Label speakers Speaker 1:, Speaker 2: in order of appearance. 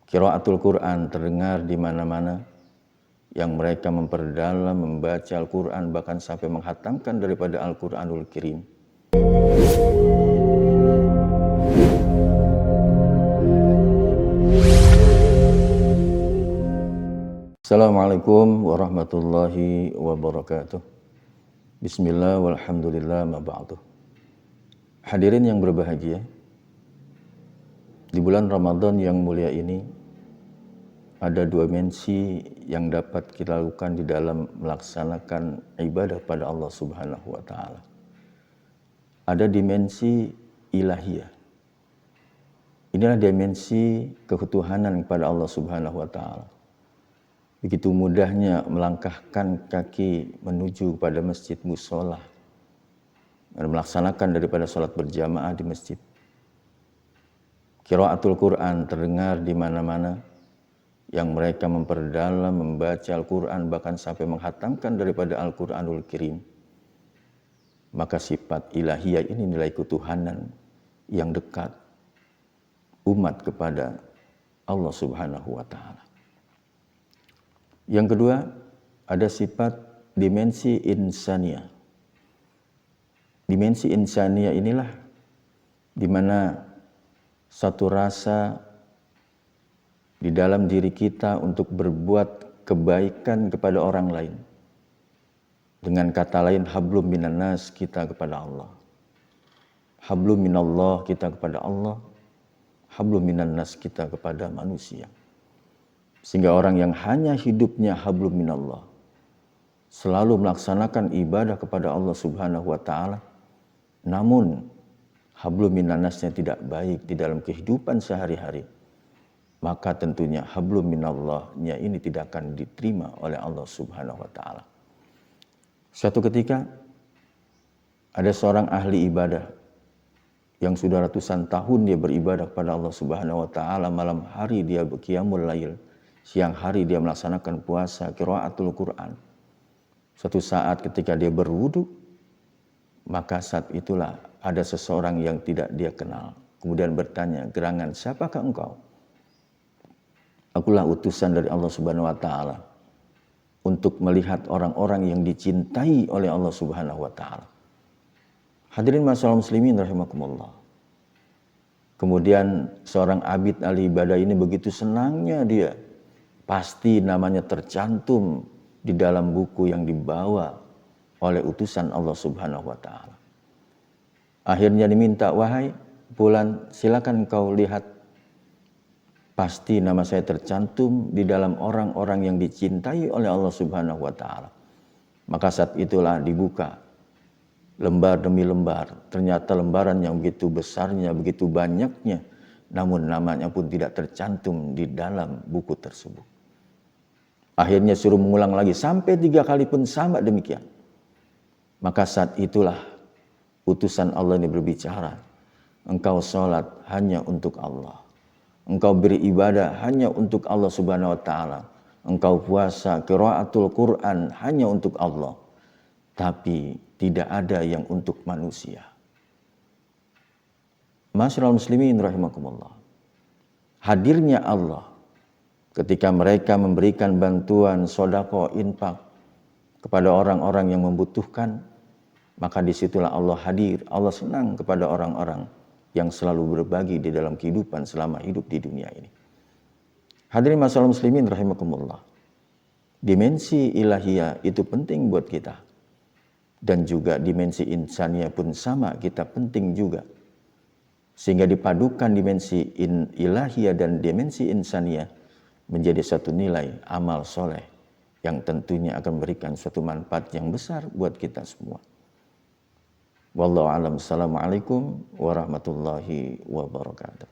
Speaker 1: Qiraatul Quran terdengar di mana-mana, yang mereka memperdalam, membaca Al-Quran, bahkan sampai menghatamkan daripada Al-Quranul Karim. Assalamualaikum warahmatullahi wabarakatuh. Bismillah walhamdulillah ma ba'du. Hadirin yang berbahagia, di bulan Ramadan yang mulia ini ada dua dimensi yang dapat kita lakukan di dalam melaksanakan ibadah pada Allah Subhanahu wa taala. Ada dimensi ilahiyah. Inilah dimensi ketuhanan kepada Allah Subhanahu wa taala. Begitu mudahnya melangkahkan kaki menuju pada masjid mushola dan melaksanakan daripada sholat berjamaah di masjid. Qiraatul Quran terdengar di mana-mana, yang mereka memperdalam, membaca Al-Quran, bahkan sampai menghatamkan daripada Al-Quranul Karim. Maka sifat ilahiyah ini nilai ketuhanan yang dekat umat kepada Allah Subhanahu wa taala. Yang kedua, ada sifat dimensi insaniyah. Dimensi insaniyah inilah di mana satu rasa di dalam diri kita untuk berbuat kebaikan kepada orang lain. Dengan kata lain, hablum minan nas, kita kepada Allah. Hablum minallah, kita kepada Allah. Hablum minan nas, kita kepada manusia. Sehingga orang yang hanya hidupnya hablum minallah, selalu melaksanakan ibadah kepada Allah Subhanahu wa taala, namun hablum minan nasnya tidak baik di dalam kehidupan sehari-hari, maka tentunya hablum minallahnya ini tidak akan diterima oleh Allah Subhanahu wa taala. Suatu ketika ada seorang ahli ibadah yang sudah ratusan tahun dia beribadah kepada Allah Subhanahu wa taala, malam hari dia qiyamul lail, siang hari dia melaksanakan puasa, qiraatul Quran. Suatu saat ketika dia berwudu, maka saat itulah ada seseorang yang tidak dia kenal. Kemudian bertanya, "Gerangan, siapakah engkau?" "Akulah utusan dari Allah Subhanahu wa taala untuk melihat orang-orang yang dicintai oleh Allah Subhanahu wa taala." Hadirin masyaallah muslimin rahimakumullah. Kemudian seorang abid ahli ibadah ini begitu senangnya dia, pasti namanya tercantum di dalam buku yang dibawa oleh utusan Allah Subhanahu wa taala. Akhirnya diminta, "Wahai fulan, silakan kau lihat. Pasti nama saya tercantum di dalam orang-orang yang dicintai oleh Allah Subhanahu wa taala." Maka saat itulah dibuka lembar demi lembar. Ternyata lembaran yang begitu besarnya, begitu banyaknya, namun namanya pun tidak tercantum di dalam buku tersebut. Akhirnya suruh mengulang lagi sampai 3 kali pun sama demikian. Maka saat itulah utusan Allah ini berbicara, "Engkau sholat hanya untuk Allah. Engkau beribadah hanya untuk Allah Subhanahu wa taala. Engkau puasa, qiraatul Quran hanya untuk Allah. Tapi tidak ada yang untuk manusia." Masyaallah muslimin rahimakumullah. Hadirnya Allah ketika mereka memberikan bantuan, sedekah, infak kepada orang-orang yang membutuhkan, maka disitulah Allah hadir. Allah senang kepada orang-orang yang selalu berbagi di dalam kehidupan selama hidup di dunia ini. Hadirin masyaallah muslimin rahimakumullah. Dimensi ilahiyah itu penting buat kita. Dan juga dimensi insaniyah pun sama, kita penting juga. Sehingga dipadukan dimensi ilahiyah dan dimensi insaniyah menjadi satu nilai amal soleh yang tentunya akan memberikan suatu manfaat yang besar buat kita semua. Wallahu a'lam. Assalamualaikum warahmatullahi wabarakatuh.